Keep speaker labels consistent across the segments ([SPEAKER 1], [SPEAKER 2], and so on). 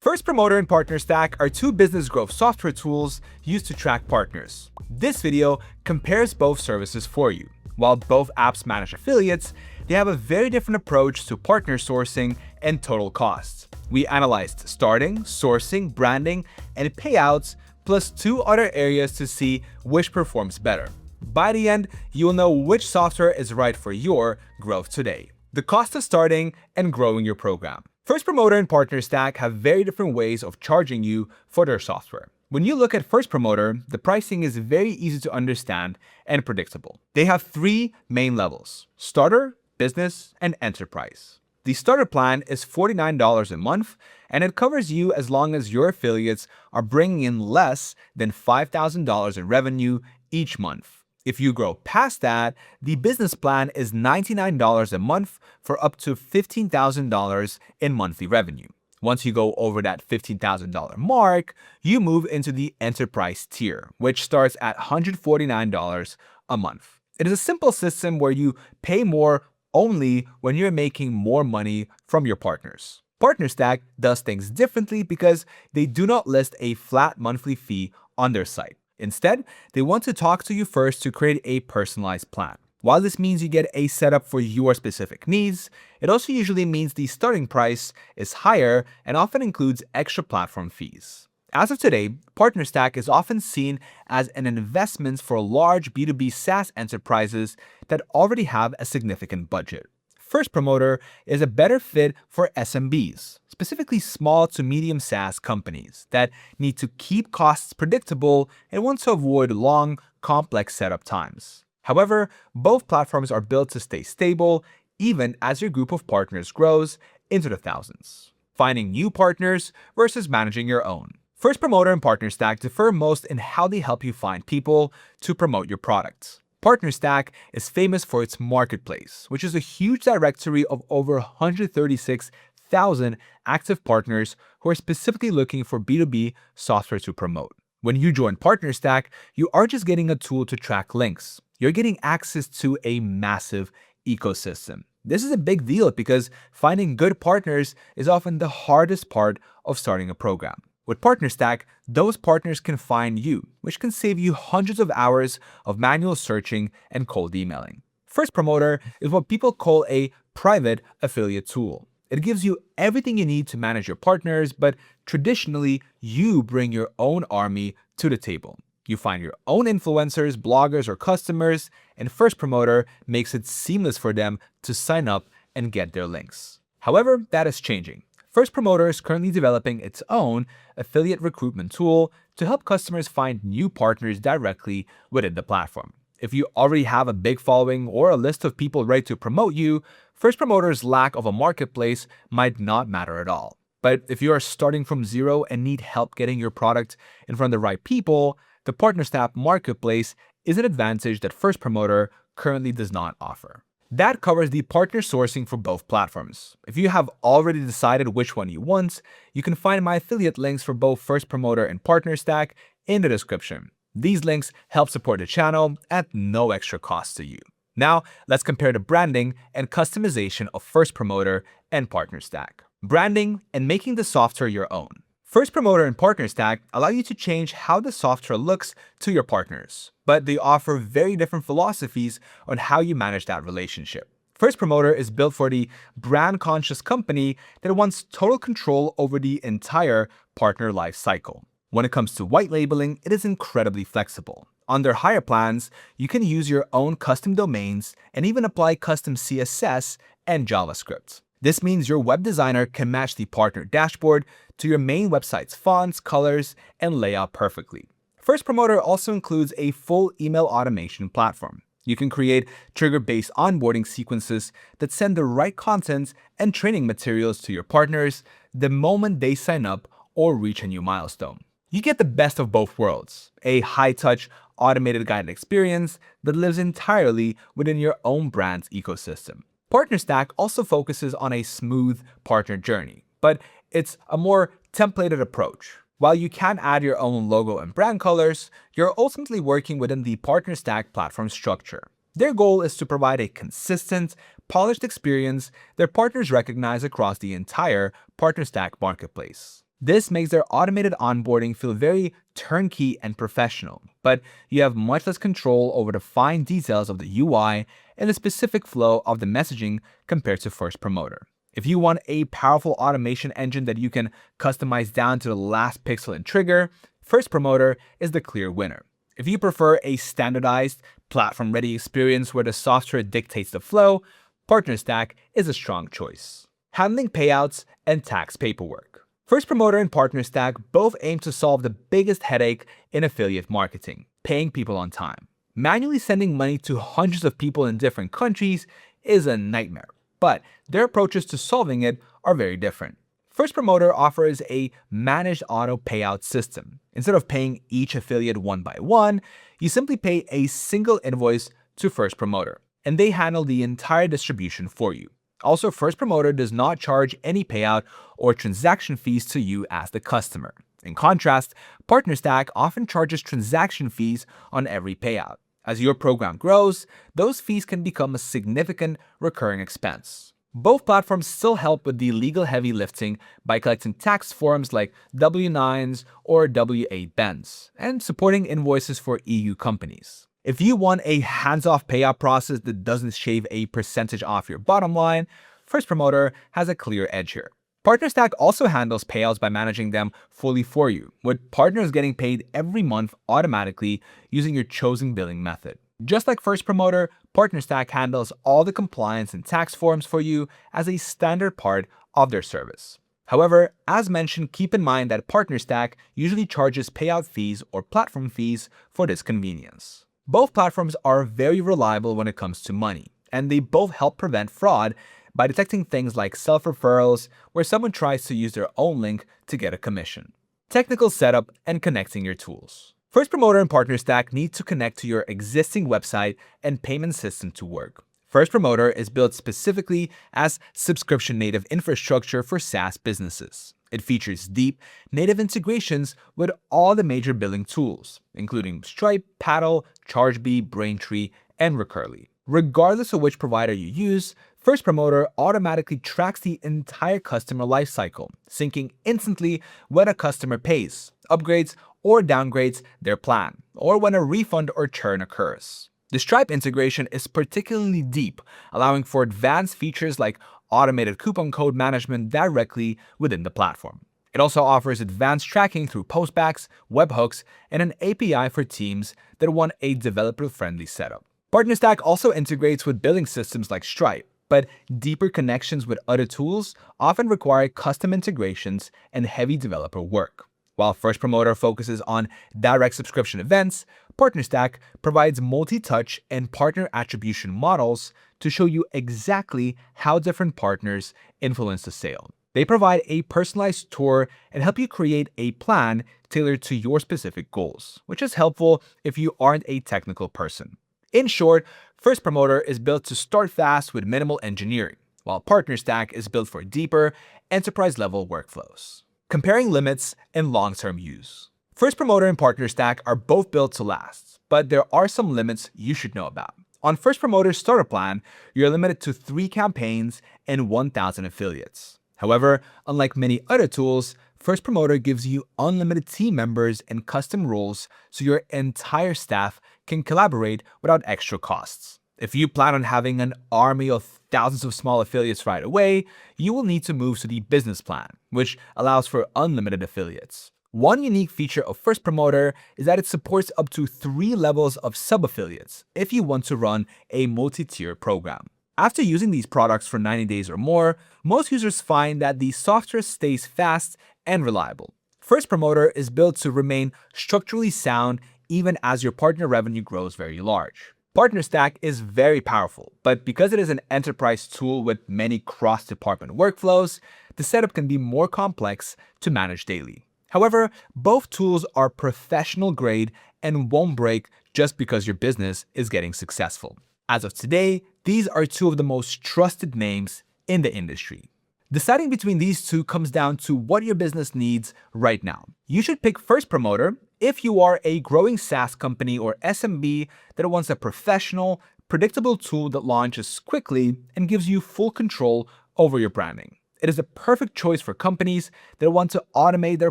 [SPEAKER 1] FirstPromoter and PartnerStack are two business growth software tools used to track partners. This video compares both services for you. While both apps manage affiliates, they have a very different approach to partner sourcing and total costs. We analyzed starting, sourcing, branding, and payouts, plus two other areas to see which performs better. By the end, you will know which software is right for your growth today. The cost of starting and growing your program. FirstPromoter and PartnerStack have very different ways of charging you for their software. When you look at FirstPromoter, the pricing is very easy to understand and predictable. They have three main levels: starter, business, and enterprise. The starter plan is $49 a month, and it covers you as long as your affiliates are bringing in less than $5,000 in revenue each month. If you grow past that, the business plan is $99 a month for up to $15,000 in monthly revenue. Once you go over that $15,000 mark, you move into the enterprise tier, which starts at $149 a month. It is a simple system where you pay more only when you're making more money from your partners. PartnerStack does things differently because they do not list a flat monthly fee on their site. Instead, they want to talk to you first to create a personalized plan. While this means you get a setup for your specific needs, it also usually means the starting price is higher and often includes extra platform fees. As of today, PartnerStack is often seen as an investment for large B2B SaaS enterprises that already have a significant budget. FirstPromoter is a better fit for SMBs, specifically small to medium SaaS companies that need to keep costs predictable and want to avoid long, complex setup times. However, both platforms are built to stay stable even as your group of partners grows into the thousands. Finding new partners versus managing your own. FirstPromoter and PartnerStack differ most in how they help you find people to promote your products. PartnerStack is famous for its marketplace, which is a huge directory of over 136,000 active partners who are specifically looking for B2B software to promote. When you join PartnerStack, you aren't just getting a tool to track links. You're getting access to a massive ecosystem. This is a big deal because finding good partners is often the hardest part of starting a program. With PartnerStack, those partners can find you, which can save you hundreds of hours of manual searching and cold emailing. FirstPromoter is what people call a private affiliate tool. It gives you everything you need to manage your partners, but traditionally, you bring your own army to the table. You find your own influencers, bloggers, or customers, and FirstPromoter makes it seamless for them to sign up and get their links. However, that is changing. FirstPromoter is currently developing its own affiliate recruitment tool to help customers find new partners directly within the platform. If you already have a big following or a list of people ready to promote you, FirstPromoter's lack of a marketplace might not matter at all. But if you are starting from zero and need help getting your product in front of the right people, the PartnerStack marketplace is an advantage that FirstPromoter currently does not offer. That covers the partner sourcing for both platforms. If you have already decided which one you want, you can find my affiliate links for both FirstPromoter and PartnerStack in the description. These links help support the channel at no extra cost to you. Now, let's compare the branding and customization of FirstPromoter and PartnerStack. Branding and making the software your own. FirstPromoter and PartnerStack allow you to change how the software looks to your partners, but they offer very different philosophies on how you manage that relationship. FirstPromoter is built for the brand-conscious company that wants total control over the entire partner life cycle. When it comes to white labeling, it is incredibly flexible. On their higher plans, you can use your own custom domains and even apply custom CSS and JavaScript. This means your web designer can match the partner dashboard to your main website's fonts, colors, and layout perfectly. FirstPromoter also includes a full email automation platform. You can create trigger-based onboarding sequences that send the right content and training materials to your partners the moment they sign up or reach a new milestone. You get the best of both worlds, a high-touch, automated guided experience that lives entirely within your own brand's ecosystem. PartnerStack also focuses on a smooth partner journey, but it's a more templated approach. While you can add your own logo and brand colors, you're ultimately working within the PartnerStack platform structure. Their goal is to provide a consistent, polished experience their partners recognize across the entire PartnerStack marketplace. This makes their automated onboarding feel very turnkey and professional, but you have much less control over the fine details of the UI and the specific flow of the messaging compared to FirstPromoter. If you want a powerful automation engine that you can customize down to the last pixel and trigger, FirstPromoter is the clear winner. If you prefer a standardized, platform-ready experience where the software dictates the flow, PartnerStack is a strong choice. Handling payouts and tax paperwork. FirstPromoter and PartnerStack both aim to solve the biggest headache in affiliate marketing: paying people on time. Manually sending money to hundreds of people in different countries is a nightmare, but their approaches to solving it are very different. FirstPromoter offers a managed auto payout system. Instead of paying each affiliate one by one, you simply pay a single invoice to FirstPromoter, and they handle the entire distribution for you. Also, FirstPromoter does not charge any payout or transaction fees to you as the customer. In contrast, PartnerStack often charges transaction fees on every payout. As your program grows, those fees can become a significant recurring expense. Both platforms still help with the legal heavy lifting by collecting tax forms like W-9s or W-8 bends and supporting invoices for EU companies. If you want a hands-off payout process that doesn't shave a percentage off your bottom line, FirstPromoter has a clear edge here. PartnerStack also handles payouts by managing them fully for you, with partners getting paid every month automatically using your chosen billing method. Just like FirstPromoter, PartnerStack handles all the compliance and tax forms for you as a standard part of their service. However, as mentioned, keep in mind that PartnerStack usually charges payout fees or platform fees for this convenience. Both platforms are very reliable when it comes to money, and they both help prevent fraud by detecting things like self-referrals, where someone tries to use their own link to get a commission. Technical setup and connecting your tools. FirstPromoter and PartnerStack need to connect to your existing website and payment system to work. FirstPromoter is built specifically as subscription-native infrastructure for SaaS businesses. It features deep, native integrations with all the major billing tools, including Stripe, Paddle, Chargebee, Braintree, and Recurly. Regardless of which provider you use, FirstPromoter automatically tracks the entire customer lifecycle, syncing instantly when a customer pays, upgrades, or downgrades their plan, or when a refund or churn occurs. The Stripe integration is particularly deep, allowing for advanced features like automated coupon code management directly within the platform. It also offers advanced tracking through postbacks, webhooks, and an API for teams that want a developer-friendly setup. PartnerStack also integrates with billing systems like Stripe, but deeper connections with other tools often require custom integrations and heavy developer work. While FirstPromoter focuses on direct subscription events, PartnerStack provides multi-touch and partner attribution models to show you exactly how different partners influence the sale. They provide a personalized tour and help you create a plan tailored to your specific goals, which is helpful if you aren't a technical person. In short, FirstPromoter is built to start fast with minimal engineering, while PartnerStack is built for deeper, enterprise-level workflows. Comparing limits and long-term use. FirstPromoter and PartnerStack are both built to last, but there are some limits you should know about. On FirstPromoter's starter plan, you're limited to 3 campaigns and 1,000 affiliates. However, unlike many other tools, FirstPromoter gives you unlimited team members and custom roles so your entire staff can collaborate without extra costs. If you plan on having an army of thousands of small affiliates right away, you will need to move to the business plan, which allows for unlimited affiliates. One unique feature of FirstPromoter is that it supports up to 3 levels of sub-affiliates if you want to run a multi-tier program. After using these products for 90 days or more, most users find that the software stays fast and reliable. FirstPromoter is built to remain structurally sound even as your partner revenue grows very large. PartnerStack is very powerful, but because it is an enterprise tool with many cross-department workflows, the setup can be more complex to manage daily. However, both tools are professional grade and won't break just because your business is getting successful. As of today, these are 2 of the most trusted names in the industry. Deciding between these 2 comes down to what your business needs right now. You should pick FirstPromoter if you are a growing SaaS company or SMB that wants a professional, predictable tool that launches quickly and gives you full control over your branding. It is a perfect choice for companies that want to automate their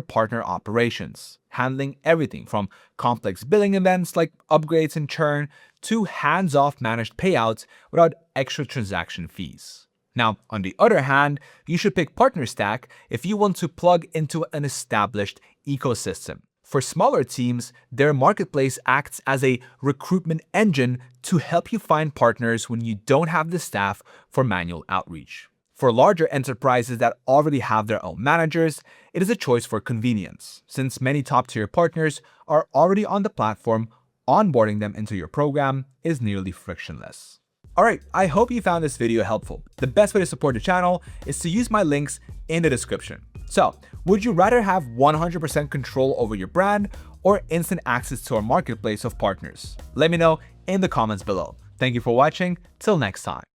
[SPEAKER 1] partner operations, handling everything from complex billing events like upgrades and churn to hands-off managed payouts without extra transaction fees. Now, on the other hand, you should pick PartnerStack if you want to plug into an established ecosystem. For smaller teams, their marketplace acts as a recruitment engine to help you find partners when you don't have the staff for manual outreach. For larger enterprises that already have their own managers, it is a choice for convenience, since many top-tier partners are already on the platform. Onboarding them into your program is nearly frictionless. Alright, I hope you found this video helpful. The best way to support the channel is to use my links in the description. So, would you rather have 100% control over your brand or instant access to our marketplace of partners? Let me know in the comments below. Thank you for watching. Till next time.